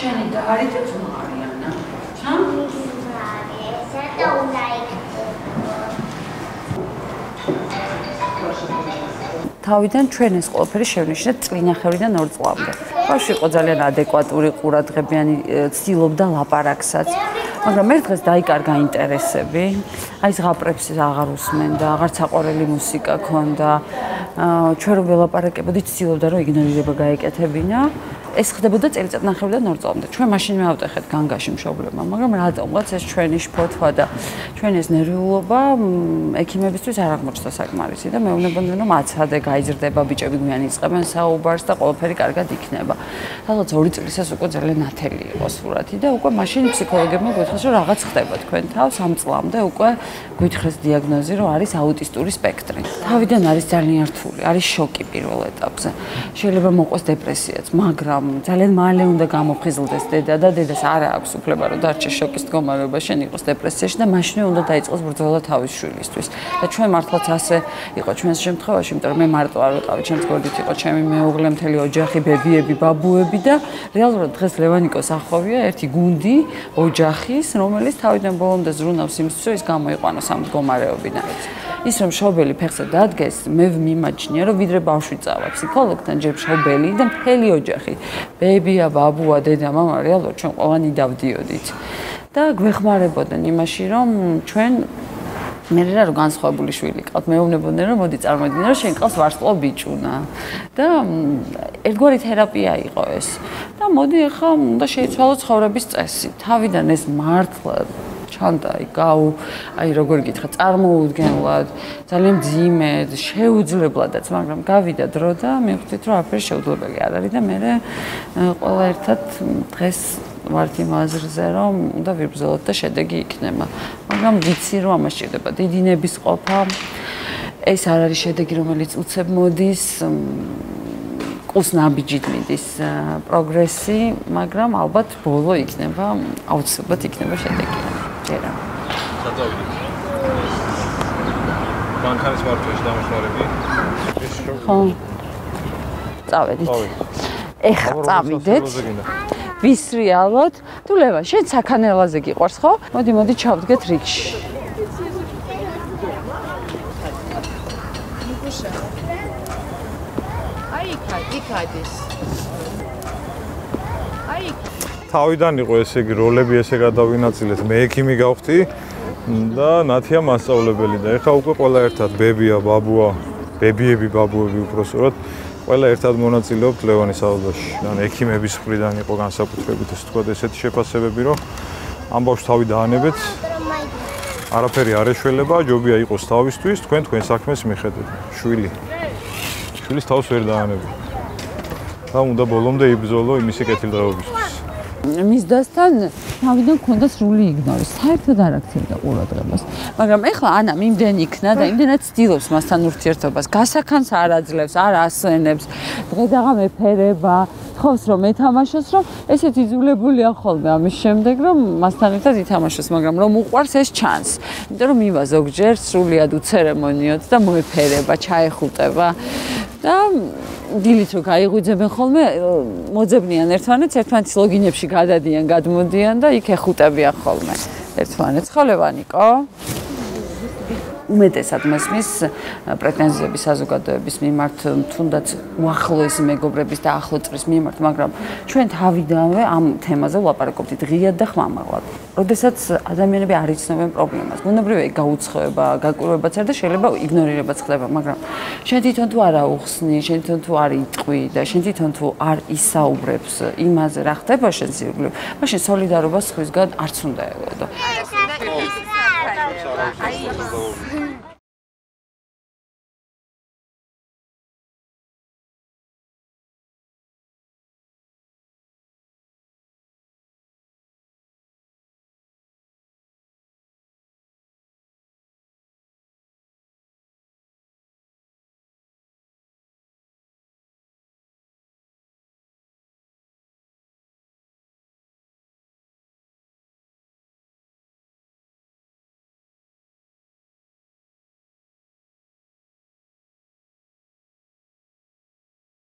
შენი და არის და ძმა არიანა. ჩა? თავიდან ჩვენ ეს ყველაფერი შევნიშნეთ წლინახევრიდან 2 წლამდე. ბავშვი იყო ძალიან ადეკვატური, ყურადღებიანი, ცდილობდა ლაპარაკსაც. მაგრამ ერთ დღეს დაიკარგა ინტერესები. აი ზღაპრებს აღარ უსმენდა, აღარ საყვარელი მუსიკა ქონდა. ჩვენ რომ ველაპარაკებოდით, ცდილობდა რომ იგნორირება გაეკეთებინა. ეს ხდებოდა წელიწადნახევრიდან 2 წლამდე. ჩვენ მაშინ მივავტეხეთ განგაში მშობლებმა, მაგრამ რატომღაც ეს ჩვენი შფოთვა და ჩვენი ეს ნერვიულობა ექიმებისთვის არ აღმოჩნდა საკმარისი და მეუბნებოდნენ რომ აცადე გაიზრდება, ბიჭები გვიან იწყებენ საუბარს და ყველაფერი კარგად იქნება. სადღაც 2 წლის ეს უკვე ძალიან ნათელი იყო სურათი და უკვე მაშინ ფსიქოლოგებმა გვითხეს რომ რაღაც ხდება თქვენ თავს 3 წლამდე უკვე გვითხრეს დიაგნოზი რომ არის აუტისტური სპექტრი. თავიდან არის ძალიან რთული, არის შოკი პირველ ეტაპზე. შეიძლება მოყვეს დეპრესიაც, მაგრამ ძალიან მალე უნდა გამოფხიზლდეს დედა და დედას არ აქვს უფლება რომ დარჩეს შოკის მდგომარეობაში, იყოს დეპრესიაში და მაშინვე უნდა დაიწყოს ბრძოლა თავის შვილისთვის. და ჩვენ მართლაც ასე იყო ჩვენს შემთხვევაში, იმიტომ რომ მე მარტო არ ვიყავი, ჩემს გვერდით იყო ჩემი მეუღლე, მთელი ოჯახი, ბებიები, ბაბუები და რეალურად დღეს ლევანიკოს ახოვია ერთი გუნდი ოჯახის, რომელიც თავიდან ბოლომდე ზრუნავს იმისთვის, რომ ის გამოიყვანოს ამ მდგომარეობიდან. ის რომ შობელი ფეხზე დადგეს, მე მიმაჩნია რომ ვიდრე ბავშვი წავა ფსიქოლოგთან, ჯერ შობელი და მთელი ოჯახი. ბებია, ბაბუა, დედა, მამა, რეალურად ჩვენ ყველანი დავდიოდით. და გვეხმარებოდნენ იმაში, რომ ჩვენ მე რა განსხვავებული შვილი ყავთ, მეუბნებოდნენ რომ მოდი წარმოვიდგინე რომ შენ ყავს ვარსკვლავ ბიჭუნა. და ერთგვარი თერაპია იყო ეს. და მოდი ახლა უნდა შეიცვალო ცხოვრების წესი. თავიდან ეს მართლა ჩანდა აი როგორ გითხრა, წარმოუდგენლად, ძალიან მძიმედ, შეუძლებლადაც, მაგრამ გავიდა დრო და მივხვდით რომ არაფერი შეუძლებელი არ არის და მე ყველა ერთად დღეს ვართ იმ აზრზე, რომ უნდა ვიბრძოლოთ და შედეგი იქნება. მაგრამ ვიცი რომ ამას სჭირდება დიდი ნებისყოფა. ეს არ არის შედეგი, რომელიც უცებ მოდის. ყუს ნაბიჯით მიდის პროგრესი, მაგრამ ალბათ ბოლო იქნება, აუცილებლად იქნება შედეგი. ჯერა. საწავიდით. ბანკარის მართვაში დამეხმარები. ხო. წავედით. ეხლა წავიდეთ. ვისრიალოთ. თუ ლევა, შენ საქანელაზე გიყვარს, ხო? მოდი ჩავდგეთ რიგში. იქადის. თავიდან იყო ესე იგი როლები ესე გადავინაწილეთ. მე ექიმი გავხდი და ნათია მასწავლებელი და ეხლა უკვე ყველა ერთად ბებია, ბაბუა, ბებიები, ბაბუები უпроსტად ყველა ერთად მონაწილეობთ ლევანის საუბარში. ან ექიმების მხრიდან იყო განსაკუთრებით ეს თქვა ესეთი შეფასებები, რომ ამ ბავშვს თავი დაანებეთ. არაფერი არ ეშველება, ჯობია იყოს თავისთვის, თქვენ საქმეს მიხედეთ. შვილის თავს ვერ დაანებეთ. და უნდა ბოლომდე იბრძოლო იმისი კეთილდღეობისთვის. მისდასთან თავიდან ქონდა სრული იგნორი, საერთოდ არ აქცევდა ყურადღებას. მაგრამ ეხლა ანამ იმდენ იქნა და იმდენად ცდილობს მასთან ურთიერთობას, გასახანს არ აძლევს, არ ასვენებს, დღე-დაღამ ეფერება, თხოვს რომ ეთამაშოს, რომ ესეც იძულებულია ხოლმე ამის შემდეგ, რომ მასთან ერთად ითამაშოს, მაგრამ რომ უყვარს ეს ჩანს. იმიტომ რომ მივა ზოგჯერ სრულიად უცერემონიოდ და მოეფერება, ჩაეხუტება და დილით რო გაიღვიძებენ ხოლმე, მოძებნიან ერთმანეთს ლოგინებში გადადიან, გადმოდიან და იქ ეხუტებიან ხოლმე ერთმანეთს. ხო ლევანიკო? უმეტესად მესმის პრეტენზიები საზოგადოების მიმართ, თუნდაც უახლოესი მეგობრების და ახლო წრის მიმართ, მაგრამ ჩვენ თავიდანვე ამ თემაზე ვლაპარაკობთ ღიად და ხმამაღლად. როდესაც ადამიანები არ იცნობენ პრობლემას, ბუნებრივია გაუცხოება, გაკვირვებაც არ და შეიძლება იგნორირებაც ხდება, მაგრამ შენ თვითონ თუ არ აუხსნი, შენ თვითონ თუ არ იტყვი და შენ თვითონ თუ არ ისაუბრებს იმაზე, რა ხდება შენ სივრცე, მაშინ სოლიდარობა სხვისგან არც უნდა ელოდო.